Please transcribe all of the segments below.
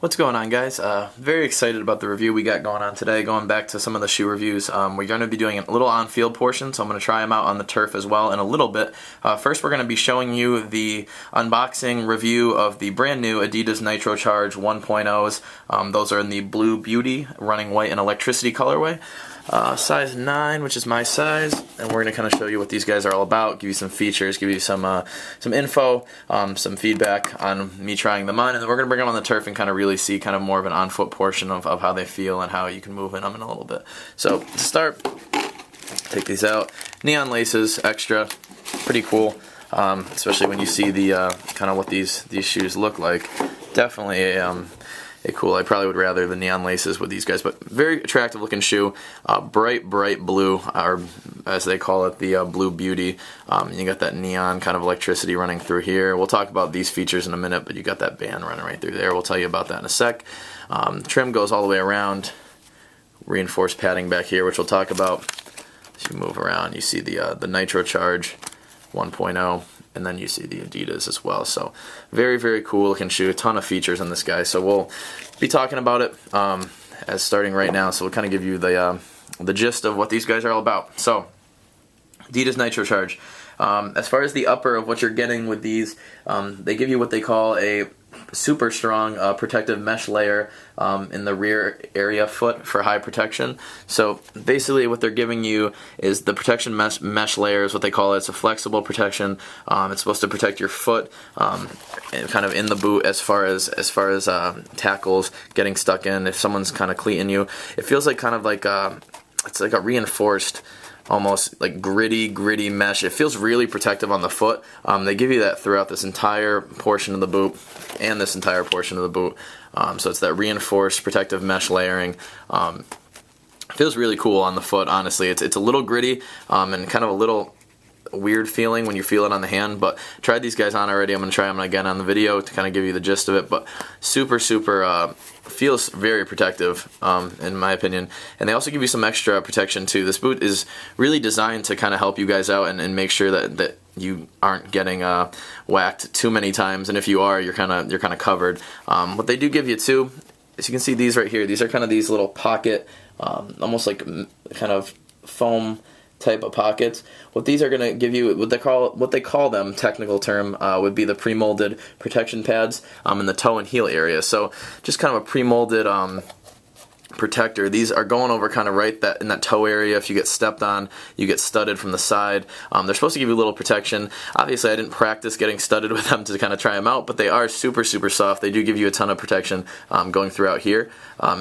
What's going on, guys? Very excited about the review we got going on today. Going back to some of the shoe reviews, we're going to be doing a little on-field portion, so I'm going to try them out on the turf as well in a little bit. First, we're going to be showing you the unboxing review of the brand new Adidas Nitrocharge 1.0s. Those are in the Blue Beauty, running white and electricity colorway. Size 9, which is my size, and we're going to kind of show you what these guys are all about, give you some features, give you some info, some feedback on me trying them on, and then we're going to bring them on the turf and kind of really see kind of more of an on-foot portion of how they feel and how you can move in them in a little bit. So to start, take these out. Neon laces, extra, pretty cool, especially when you see the kind of what these shoes look like. Definitely a cool. I probably would rather the neon laces with these guys, but very attractive looking shoe. Bright blue, or as they call it, the Blue Beauty. You got that neon kind of electricity running through here. We'll talk about these features in a minute, but you got that band running right through there. We'll tell you about that in a sec. Trim goes all the way around. Reinforced padding back here, which we'll talk about. As you move around, you see the Nitrocharge 1.0. And then you see the Adidas as well. So very cool looking shoe. A ton of features on this guy. So we'll be talking about it as starting right now. So we'll kind of give you the gist of what these guys are all about. So Adidas Nitrocharge. As far as the upper of what you're getting with these, they give you what they call a super strong protective mesh layer in the rear area foot for high protection. So basically what they're giving you is the protection mesh layer is what they call it. It's a flexible protection. It's supposed to protect your foot and kind of in the boot as far as tackles getting stuck in. If someone's kind of cleating you, it feels like kind of like it's like a reinforced, almost like gritty mesh. It feels really protective on the foot. They give you that throughout this entire portion of the boot and this entire portion of the boot. So it's that reinforced protective mesh layering. Feels really cool on the foot, honestly. It's a little gritty and kind of a little weird feeling when you feel it on the hand, but tried these guys on already. I'm going to try them again on the video to kind of give you the gist of it, but super feels very protective in my opinion. And they also give you some extra protection too. This boot is really designed to kind of help you guys out and make sure that you aren't getting whacked too many times, and if you are, you're kind of covered. What they do give you too, as you can see, these right here, these are kind of these little pocket, almost like kind of foam type of pockets. What these are going to give you, what they call them, technical term, would be the pre-molded protection pads in the toe and heel area. So just kind of a pre-molded protector. These are going over kind of right in that toe area. If you get stepped on, you get studded from the side. They're supposed to give you a little protection. Obviously I didn't practice getting studded with them to kind of try them out, but they are super soft. They do give you a ton of protection going throughout here,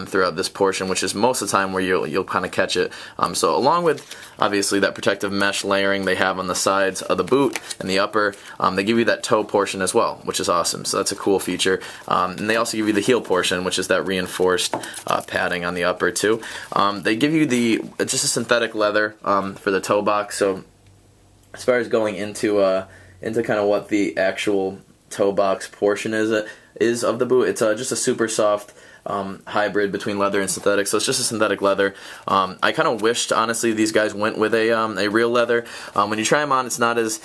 throughout this portion, which is most of the time where you'll kind of catch it. So along with obviously that protective mesh layering they have on the sides of the boot and the upper, they give you that toe portion as well, which is awesome. So that's a cool feature. And they also give you the heel portion, which is that reinforced padding on the upper too. They give you just a synthetic leather for the toe box. So as far as going into kind of what the actual toe box portion is of the boot, it's just a super soft hybrid between leather and synthetic. So it's just a synthetic leather. I kind of wished, honestly, these guys went with a real leather. When you try them on, it's not as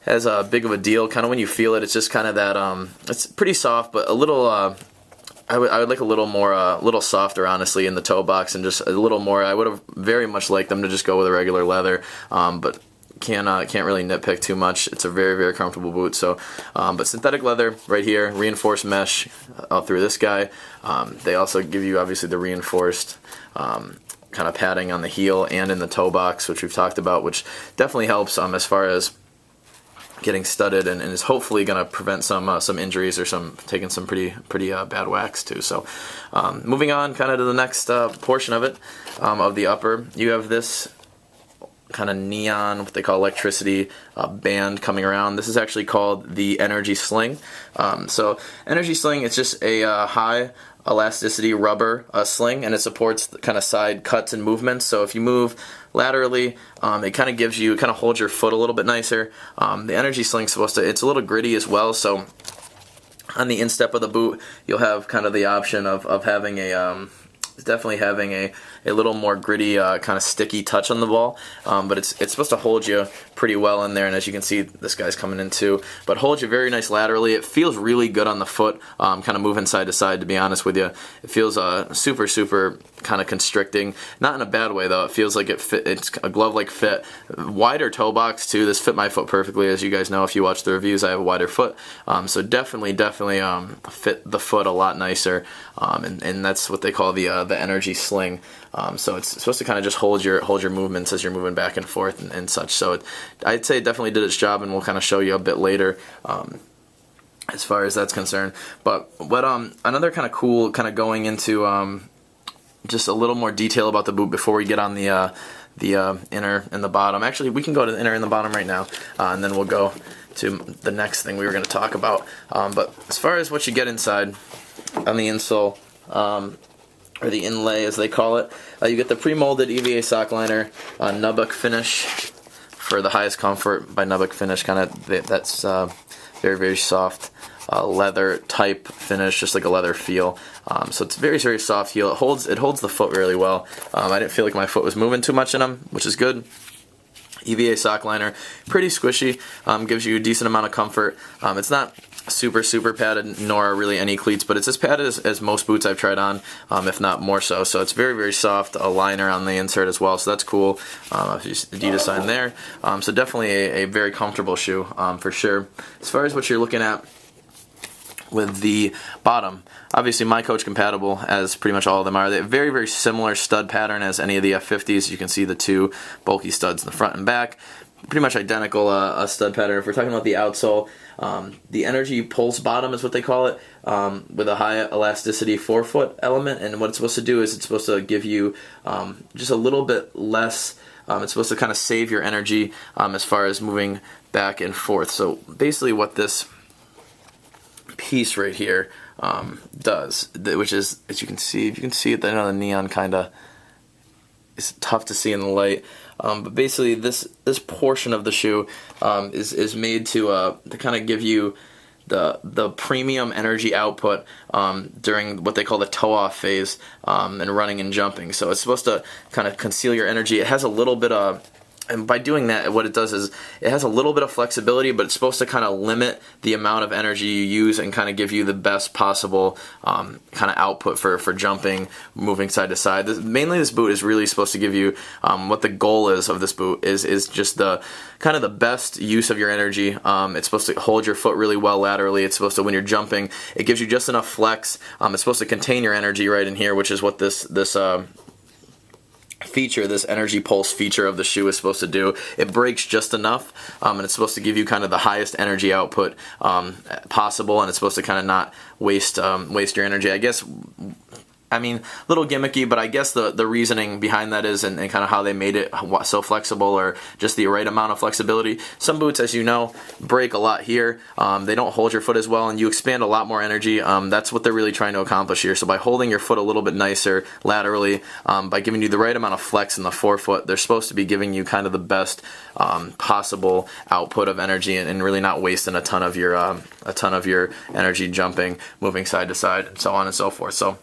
big of a deal. Kind of when you feel it, it's just kind of that it's pretty soft, but a little I would like a little more, little softer, honestly, in the toe box, and just a little more. I would have very much liked them to just go with a regular leather, but can't really nitpick too much. It's a very comfortable boot. So, but synthetic leather right here, reinforced mesh through this guy. They also give you obviously the reinforced kind of padding on the heel and in the toe box, which we've talked about, which definitely helps as far as getting studded, and is hopefully going to prevent some injuries or taking some pretty bad whacks too. So moving on kind of to the next portion of it, of the upper, you have this kind of neon, what they call electricity band coming around. This is actually called the Energy Sling. So Energy Sling, it's just a high elasticity rubber sling, and it supports the kind of side cuts and movements. So if you move laterally, it kind of gives you, kind of holds your foot a little bit nicer. The Energy Sling's supposed to, it's a little gritty as well, so on the instep of the boot, you'll have kind of the option of having a It's definitely having a little more gritty, kind of sticky touch on the ball, but it's supposed to hold you pretty well in there, and as you can see, this guy's coming in too, but holds you very nice laterally. It feels really good on the foot, kind of moving side to side, to be honest with you. It feels super kind of constricting, not in a bad way though. It feels like it's a glove-like fit. Wider toe box too. This fit my foot perfectly. As you guys know, if you watch the reviews, I have a wider foot, so definitely fit the foot a lot nicer, and that's what they call the energy sling. So it's supposed to kind of just hold your movements as you're moving back and forth and such. So I'd say it definitely did its job, and we'll kind of show you a bit later as far as that's concerned. But what another kind of cool, kind of going into just a little more detail about the boot before we get on the inner and the bottom. Actually, we can go to the inner and the bottom right now, and then we'll go to the next thing we were going to talk about. But as far as what you get inside on the insole, or the inlay as they call it, you get the pre-molded EVA sock liner, nubuck finish for the highest comfort. By nubuck finish, kind of that's very soft leather type finish, just like a leather feel. So it's very soft heel. It holds the foot really well. I didn't feel like my foot was moving too much in them, which is good. EVA sock liner, pretty squishy, gives you a decent amount of comfort. It's not super padded, nor really any cleats, but it's as padded as most boots I've tried on, if not more so. So it's very soft, a liner on the insert as well, so that's cool. Adidas sign there. So definitely a very comfortable shoe, for sure. As far as what you're looking at with the bottom, obviously my coach compatible, as pretty much all of them are. They have very similar stud pattern as any of the F50s. You can see the two bulky studs in the front and back, pretty much identical stud pattern. If we're talking about the outsole, the energy pulse bottom is what they call it, with a high elasticity forefoot element, and what it's supposed to do is it's supposed to give you just a little bit less. It's supposed to kind of save your energy as far as moving back and forth. So basically what this piece right here does, which is, as you can see, if you can see it, I know the neon kind of is tough to see in the light, but basically this portion of the shoe is made to kind of give you the premium energy output during what they call the toe-off phase, and running and jumping. So it's supposed to kind of conceal your energy. It has a little bit of, and by doing that, what it does is it has a little bit of flexibility, but it's supposed to kind of limit the amount of energy you use and kind of give you the best possible kind of output for jumping, moving side to side. Mainly this boot is really supposed to give you, what the goal is of this boot is just the kind of the best use of your energy. It's supposed to hold your foot really well laterally. It's supposed to, when you're jumping, it gives you just enough flex. It's supposed to contain your energy right in here, which is what this feature, this energy pulse feature of the shoe is supposed to do. It breaks just enough, and it's supposed to give you kind of the highest energy output possible, and it's supposed to kind of not waste your energy. I guess, I mean, a little gimmicky, but I guess the reasoning behind that is, and kind of how they made it so flexible, or just the right amount of flexibility. Some boots, as you know, break a lot here. They don't hold your foot as well, and you expand a lot more energy. That's what they're really trying to accomplish here. So by holding your foot a little bit nicer laterally, by giving you the right amount of flex in the forefoot, they're supposed to be giving you kind of the best possible output of energy, and really not wasting a ton of your energy jumping, moving side to side, and so on and so forth. So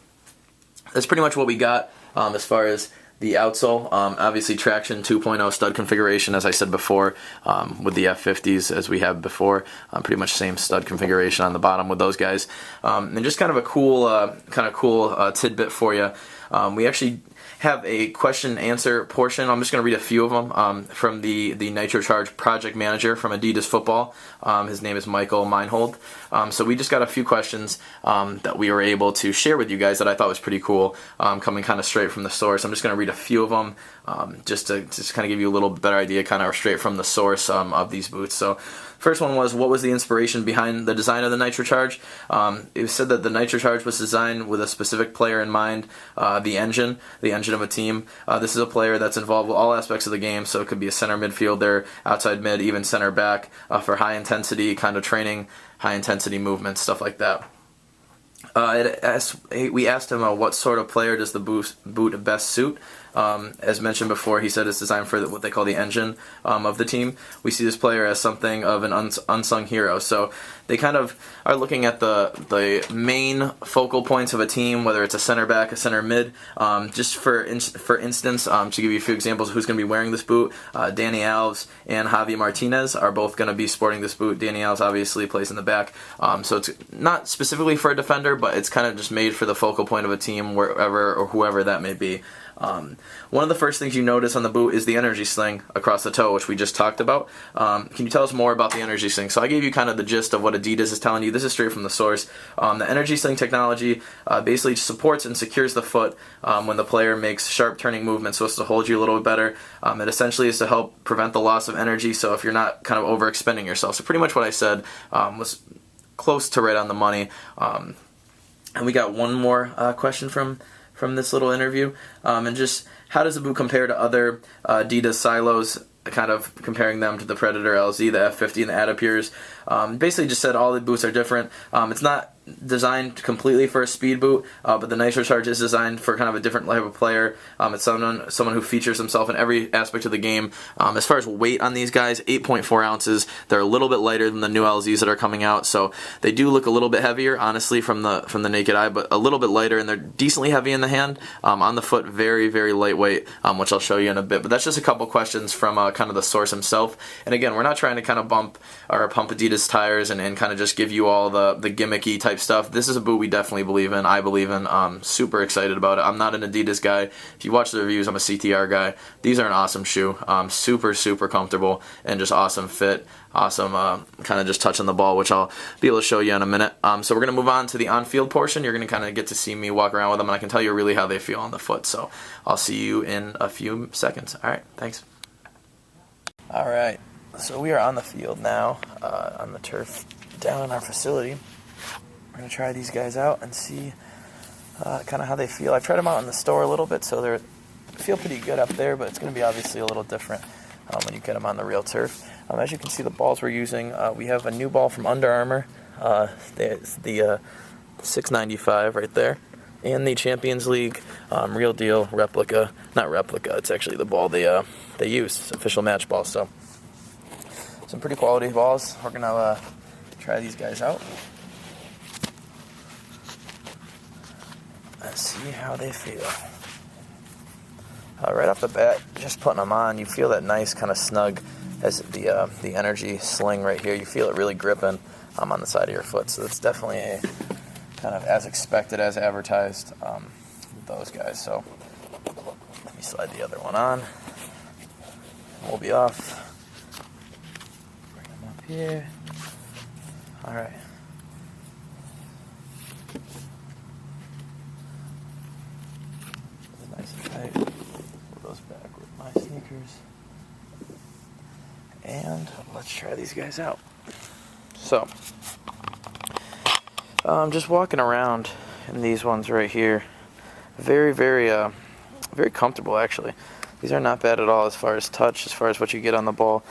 that's pretty much what we got as far as the outsole. Obviously traction 2.0 stud configuration, as I said before, with the F50s as we have before. Pretty much same stud configuration on the bottom with those guys. And just kind of a cool tidbit for you. We actually have a question and answer portion. I'm just going to read a few of them from the Nitrocharge project manager from Adidas Football. His name is Michael Meinhold. So we just got a few questions that we were able to share with you guys that I thought was pretty cool, coming kind of straight from the source. I'm just going to read a few of them just to kind of give you a little better idea, kind of straight from the source of these boots. So first one was, what was the inspiration behind the design of the Nitrocharge? It was said that the Nitrocharge was designed with a specific player in mind, the engine of a team. This is a player that's involved with all aspects of the game, so it could be a center midfielder, outside mid, even center back, for high intensity kind of training, high intensity movements, stuff like that. We asked him what sort of player does the boot best suit. As mentioned before, he said it's designed for what they call the engine of the team. We see this player as something of an unsung hero. So they kind of are looking at the main focal points of a team, whether it's a center back, a center mid. Just for instance, to give you a few examples of who's going to be wearing this boot, Danny Alves and Javi Martinez are both going to be sporting this boot. Danny Alves obviously plays in the back, so it's not specifically for a defender, but it's kind of just made for the focal point of a team, wherever or whoever that may be. One of the first things you notice on the boot is the energy sling across the toe, which we just talked about. Can you tell us more about the energy sling? So I gave you kind of the gist of what Adidas is telling you. This is straight from the source. The energy sling technology basically supports and secures the foot when the player makes sharp turning movements, so it's to hold you a little bit better. It essentially is to help prevent the loss of energy, so if you're not kind of overexpending yourself. So pretty much what I said was close to right on the money. And we got one more question from this little interview, and just how does the boot compare to other Adidas silos, kind of comparing them to the Predator LZ, the F50, and the Adapures. Basically just said all the boots are different. It's not designed completely for a speed boot, but the Nitrocharge is designed for kind of a different type of player. It's someone who features himself in every aspect of the game. As far as weight on these guys, 8.4 ounces. They're a little bit lighter than the new LZs that are coming out, so they do look a little bit heavier, honestly, from the naked eye, but a little bit lighter, and they're decently heavy in the hand. On the foot, very, very lightweight, which I'll show you in a bit. But that's just a couple questions from kind of the source himself. And again, we're not trying to kind of pump Adidas tires and kind of just give you all the gimmicky type stuff. This is a boot we definitely believe in. I believe in. Super excited about it. I'm not an Adidas guy. If you watch the reviews, I'm a CTR guy. These are an awesome shoe. Super, super comfortable and just awesome fit. Awesome kind of just touching the ball, which I'll be able to show you in a minute. So we're going to move on to the on-field portion. You're going to kind of get to see me walk around with them, and I can tell you really how they feel on the foot. So I'll see you in a few seconds. All right, thanks. All right, so we are on the field now, on the turf down in our facility. We're going to try these guys out and see kind of how they feel. I've tried them out in the store a little bit, so they feel pretty good up there, but it's going to be obviously a little different when you get them on the real turf. As you can see, the balls we're using, we have a new ball from Under Armour, the 695 right there, and the Champions League real deal replica. Not replica, it's actually the ball they use. It's an official match ball, so some pretty quality balls. We're going to try these guys out. Let's see how they feel. Right off the bat, just putting them on, you feel that nice kind of snug as the energy sling right here. You feel it really gripping on the side of your foot. So it's definitely a kind of as expected, as advertised with those guys. So let me slide the other one on. We'll be off. Bring them up here. All right. Nice and tight. Put those back with my sneakers. And let's try these guys out. So, I'm just walking around in these ones right here. Very, very, very comfortable actually. These are not bad at all as far as touch, as far as what you get on the ball.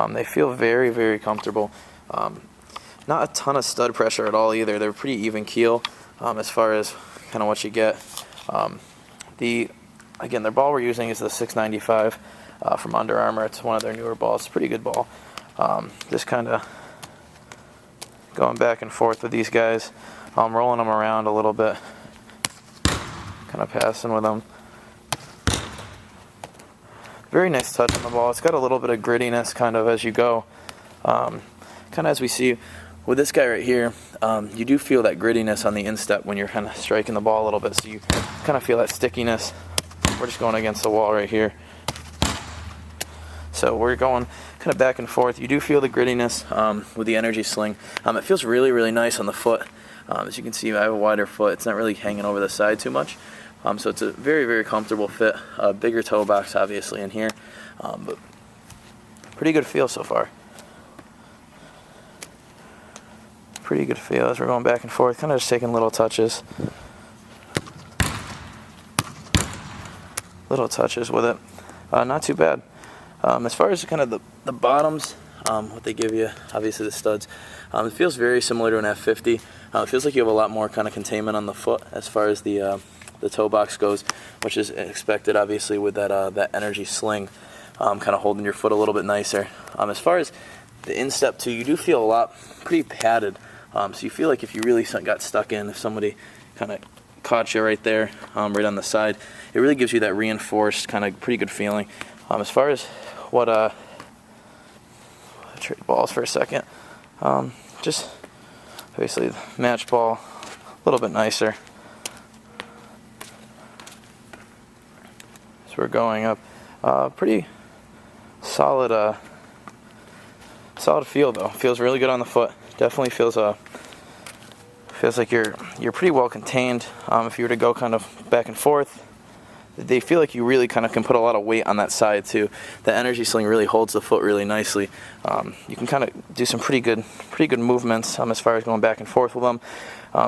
They feel very, very comfortable. Not a ton of stud pressure at all either. They're pretty even keel as far as kind of what you get. Again, their ball we're using is the 695 from Under Armour. It's one of their newer balls. It's a pretty good ball. Just kind of going back and forth with these guys, rolling them around a little bit, kind of passing with them. Very nice touch on the ball. It's got a little bit of grittiness kind of as you go. Kind of as we see with this guy right here, you do feel that grittiness on the instep when you're kind of striking the ball a little bit, so you kind of feel that stickiness. We're just going against the wall right here. So we're going kind of back and forth. You do feel the grittiness with the energy sling. It feels really, really nice on the foot. As you can see, I have a wider foot. It's not really hanging over the side too much. So it's a very, very comfortable fit. Bigger toe box, obviously, in here. But pretty good feel so far. Pretty good feel as we're going back and forth, kind of just taking little touches. Little touches with it. Not too bad. As far as kind of the bottoms, what they give you, obviously the studs, it feels very similar to an F50. It feels like you have a lot more kind of containment on the foot as far as the the toe box goes, which is expected obviously with that energy sling kind of holding your foot a little bit nicer. As far as the instep too, you do feel a lot pretty padded, so you feel like if you really got stuck in, if somebody kind of caught you right there, right on the side, it really gives you that reinforced kind of pretty good feeling. As far as what trade balls for a second, just basically match ball, a little bit nicer. So we're going up, pretty solid, solid feel though. Feels really good on the foot. Definitely feels like you're pretty well contained. If you were to go kind of back and forth, they feel like you really kind of can put a lot of weight on that side too. The energy sling really holds the foot really nicely. You can kind of do some pretty good movements as far as going back and forth with them.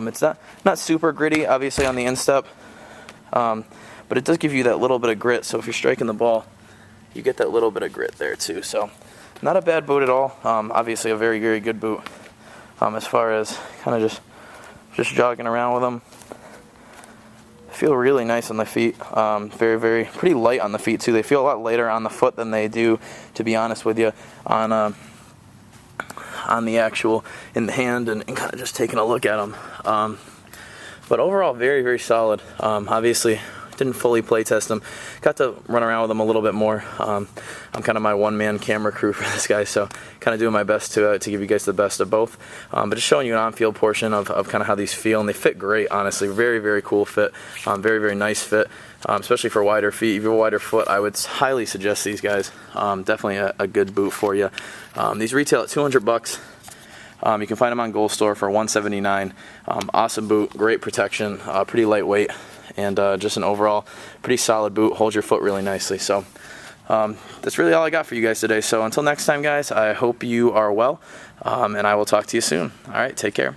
It's not super gritty, obviously, on the instep, but it does give you that little bit of grit. So if you're striking the ball, you get that little bit of grit there too. So not a bad boot at all. Obviously a very, very good boot. As far as kind of just jogging around with them. Feel really nice on the feet. Very, very pretty light on the feet too. They feel a lot lighter on the foot than they do, to be honest with you, on the actual in the hand, and kind of just taking a look at them. But overall, very, very solid. Obviously, didn't fully play test them. Got to run around with them a little bit more. I'm kind of my one-man camera crew for this guy, so kind of doing my best to give you guys the best of both. But just showing you an on-field portion of kind of how these feel, and they fit great, honestly. Very, very cool fit. Very, very nice fit, especially for wider feet. If you have a wider foot, I would highly suggest these guys. Definitely a good boot for you. These retail at $200. You can find them on Gold Store for $179. Awesome boot, great protection, pretty lightweight, and just an overall pretty solid boot. Holds your foot really nicely. So that's really all I got for you guys today. So until next time, guys, I hope you are well, and I will talk to you soon. All right, take care.